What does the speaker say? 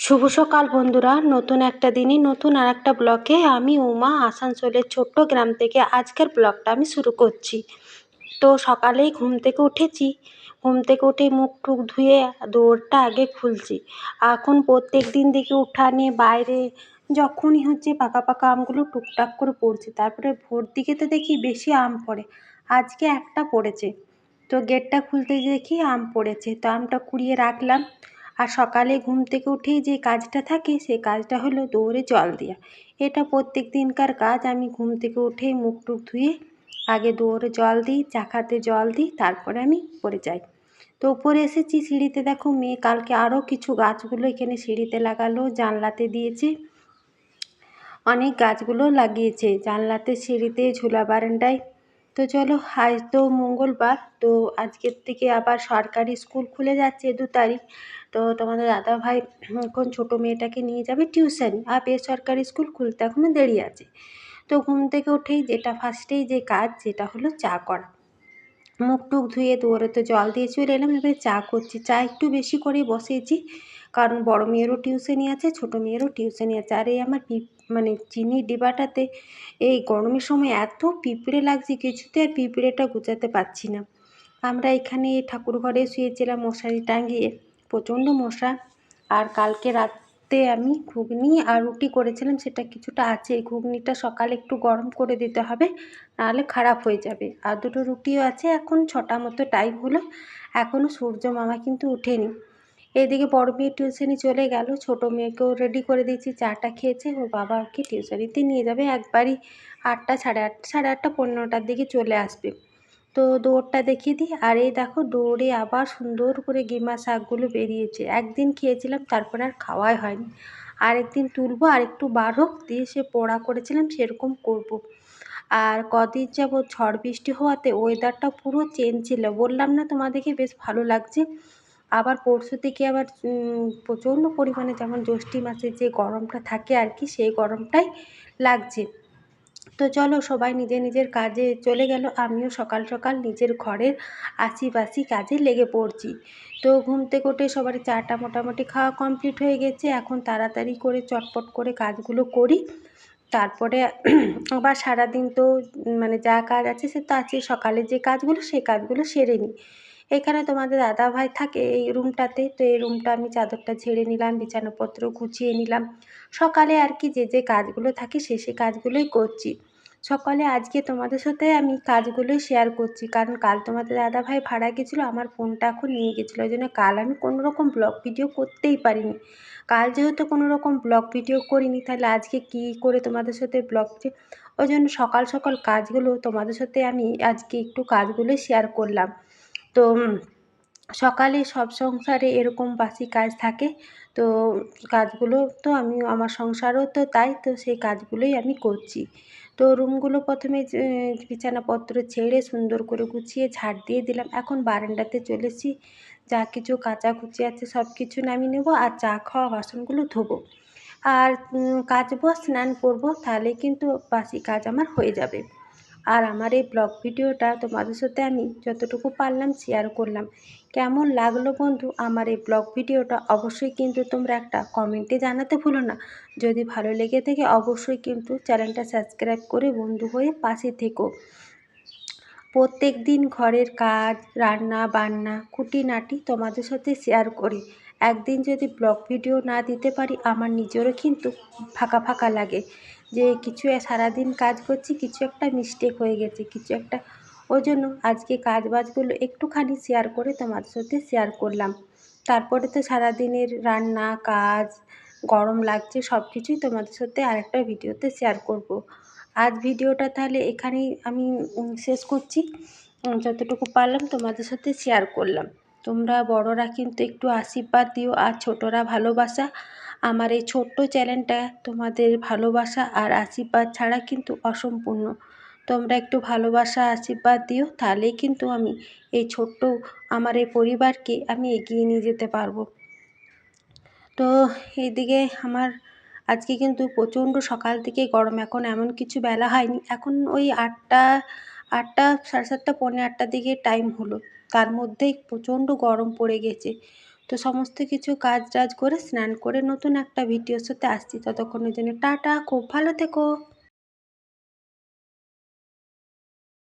শুভ সকাল বন্ধুরা, নতুন একটা দিনে নতুন আর একটা ব্লগে আমি উমা আসানসোলের ছোট্ট গ্রাম থেকে আজকের ব্লগটা আমি শুরু করছি। তো সকালেই ঘুম থেকে উঠেছি। ঘুম থেকে উঠে মুখ টুক ধুয়ে দৌড়টা আগে খুলছি। এখন প্রত্যেক দিন দেখি উঠানে বাইরে যখনই হচ্ছে পাকা পাকা আমগুলো টুকটাক করে পড়ছে, তারপরে ভোর দিকে তো দেখি বেশি আম পড়ে। আজকে একটা পড়েছে, তো গেটটা খুলতে দেখি আম পড়েছে, তো আমটা কুড়িয়ে রাখলাম। আর সকালে ঘুম থেকে উঠেই যে কাজটা থাকে সেই কাজটা হলো দৌড়ে জল দেওয়া। এটা প্রত্যেক দিনকার কাজ। আমি ঘুম থেকে উঠেই মুখ টুক ধুয়ে আগে দৌড়ে জল দিই, চাকাতে জল দিই, তারপরে আমি উপরে যাই। তো উপরে এসেছি, সিঁড়িতে দেখো মেয়ে কালকে আরও কিছু গাছগুলো এখানে সিঁড়িতে লাগালো, জানলাতে দিয়েছে। অনেক গাছগুলো লাগিয়েছে জানলাতে, সিঁড়িতে, ঝোলা বারান্দায়। তো চলো, আজ তো মঙ্গলবার, তো আজকের থেকে আবার সরকারি স্কুল খুলে যাচ্ছে 2 তারিখ। তো তোমাদের দাদাভাই এখন ছোটো মেয়েটাকে নিয়ে যাবে টিউশন, আর বেসরকারি স্কুল খুলতে এখনও দেরি আছে। তো ঘুম থেকে উঠেই যেটা ফার্স্টেই যে কাজ, যেটা হলো চা করা। মুখ টুক ধুয়ে দৌড়ে তো জল দিয়ে চলে এলাম, এবারে চা করছি। চা একটু বেশি করেই বসিয়েছি, কারণ বড় মেয়েরও টিউশনি আছে, ছোটো মেয়েরও টিউশনি আছে। আর এই আমার মানে চিনির ডিবাটাতে এই গরমের সময় এত পিঁপড়ে লাগছে, কিছুতে আর পিঁপড়েটা গুছাতে পারছি না। আমরা এখানে ঠাকুর ঘরে শুয়েছিলাম মশারি টাঙিয়ে, প্রচণ্ড মশা। আর কালকে রাতে আমি ঘুগনি আর রুটি করেছিলাম, সেটা কিছুটা আছে। ঘুগনিটা সকালে একটু গরম করে দিতে হবে, নাহলে খারাপ হয়ে যাবে। আর 2টো রুটিও আছে। এখন 6টা মতো টাইম হলো, এখনও সূর্য মামা কিন্তু ওঠেনি। এদিকে বড় মেয়ে টিউশনি চলে গেল, ছোটো মেয়েকেও রেডি করে দিয়েছি, চাটা খেয়েছে। ওর বাবা ওকে টিউশনিতে নিয়ে যাবে একবারই 8টা, সাড়ে আটটা 9:15টার দিকে চলে আসবে। তো দৌড়টা দেখিয়ে দিই। আর এই দেখো দৌড়ে আবার সুন্দর করে গেমা শাকগুলো বেরিয়েছে। একদিন খেয়েছিলাম, তারপরে আর খাওয়াই হয়নি। আরেকদিন তুলবো, আর একটু বার হোক দিয়ে সে পোড়া করেছিলাম সেরকম করব। আর কদিন যাবৎ ঝড় বৃষ্টি হওয়াতে ওয়েদারটা পুরো চেঞ্জ ছিল, বললাম না তোমাদেরকে, বেশ ভালো লাগছে। আবার পরশু থেকে আবার প্রচণ্ড পরিমাণে, যেমন জ্যৈষ্ঠ মাসে যে গরমটা থাকে আর কি, সেই গরমটাই লাগছে। তো চলো, সবাই নিজের নিজের কাজে চলে গেল, আমিও সকাল সকাল নিজের ঘরের আশিপাশি কাজে লেগে পড়ছি। তো ঘুম থেকে উঠে সবার চাটা মোটামুটি খাওয়া কমপ্লিট হয়ে গেছে। এখন তাড়াতাড়ি করে চটপট করে কাজগুলো করি, তারপরে আবার সারাদিন তো মানে যা কাজ আছে সে তো আছে, সকালে যে কাজগুলো সেই কাজগুলো সেরে নিই। এখানে তোমাদের দাদাভাই থাকে এই রুমটাতে, তো এই রুমটা আমি চাদরটা ঝেড়ে নিলাম, বিছানাপত্র গুছিয়ে নিলাম। সকালে আর কি যে কাজগুলো থাকে সে কাজগুলোই করছি। সকালে আজকে তোমাদের সাথে আমি কাজগুলোই শেয়ার করছি, কারণ কাল তোমাদের দাদাভাই ভাড়া গেছিলো, আমার ফোনটা এখন নিয়ে গেছিলো, ওই জন্য কাল আমি কোনোরকম ব্লগ ভিডিও করতেই পারিনি। কাল যেহেতু কোনোরকম ব্লগ ভিডিও করিনি, তাহলে আজকে কী করে তোমাদের সাথে ব্লগ, ওই জন্য সকাল সকাল কাজগুলো তোমাদের সাথে আমি আজকে একটু কাজগুলো শেয়ার করলাম। তো সকালে সব সংসারে এরকম বাসি কাজ থাকে, তো কাজগুলো তো আমি, আমার সংসারও তো তাই, তো সেই কাজগুলোই আমি করছি। তো রুমগুলো প্রথমে বিছানাপত্র ছেড়ে সুন্দর করে গুছিয়ে ঝাড় দিয়ে দিলাম। এখন বারান্দাতে চলেছি, যা কিছু কাচাকুচি আছে সব কিছু নামিয়ে নেব, আর চা খাওয়া বাসনগুলো ধোবো, আর কাচবো, স্নান করব, তাহলে কিন্তু বাসি কাজ আমার হয়ে যাবে। আর আমার এই ব্লগ ভিডিওটা তোমাদের সাথে আমি যতটুকু পারলাম শেয়ার করলাম। কেমন লাগলো বন্ধু আমার এই ব্লগ ভিডিওটা, অবশ্যই কিন্তু তোমরা একটা কমেন্টে জানাতে ভুলো না। যদি ভালো লেগে থাকে অবশ্যই কিন্তু চ্যানেলটা সাবস্ক্রাইব করে বন্ধু হয়ে পাশে থেকো। প্রত্যেক দিন ঘরের কাজ, রান্না বান্না, খুঁটিনাটি তোমাদের সাথে শেয়ার করি। একদিন যদি ব্লগ ভিডিও না দিতে পারি, আমার নিজেরও কিন্তু ফাঁকা ফাঁকা লাগে, যে কিছু সারাদিন কাজ করছি, কিছু একটা মিস্টেক হয়ে গেছে, কিছু একটা। ওই জন্য আজকে কাজ বাজগুলো একটুখানি শেয়ার করে তোমাদের সাথে শেয়ার করলাম। তারপরে তো সারাদিনের রান্না কাজ, গরম লাগছে, সব কিছুই তোমাদের সাথে আরেকটা ভিডিওতে শেয়ার করব। আজ ভিডিওটা তাহলে এখানেই আমি শেষ করছি। যতটুকু পারলাম তোমাদের সাথে শেয়ার করলাম। তোমরা বড়রা কিন্তু একটু আশীর্বাদ দিও, আর ছোটরা ভালোবাসা। আমার এই ছোট্ট চ্যানেলটা তোমাদের ভালোবাসা আর আশীর্বাদ ছাড়া কিন্তু অসম্পূর্ণ। তোমরা একটু ভালোবাসা আশীর্বাদ দিও, তাহলেই কিন্তু আমি এই ছোট্ট আমার এই পরিবারকে আমি এগিয়ে নিয়ে যেতে পারবো। তো এইদিকে আমার আজকে কিন্তু প্রচণ্ড সকাল থেকে গরম, এখন এমন কিছু বেলা হয়নি, এখন ওই 8টা, 7:30, পৌনে 8টার দিকে টাইম হলো, তার মধ্যেই প্রচণ্ড গরম পড়ে গেছে। তো সমস্ত কিছু কাজ টাজ করে স্নান করে নতুন একটা ভিডিওর সাথে আসছি। ততক্ষণের জন্য টাটা, খুব ভালো থেকো।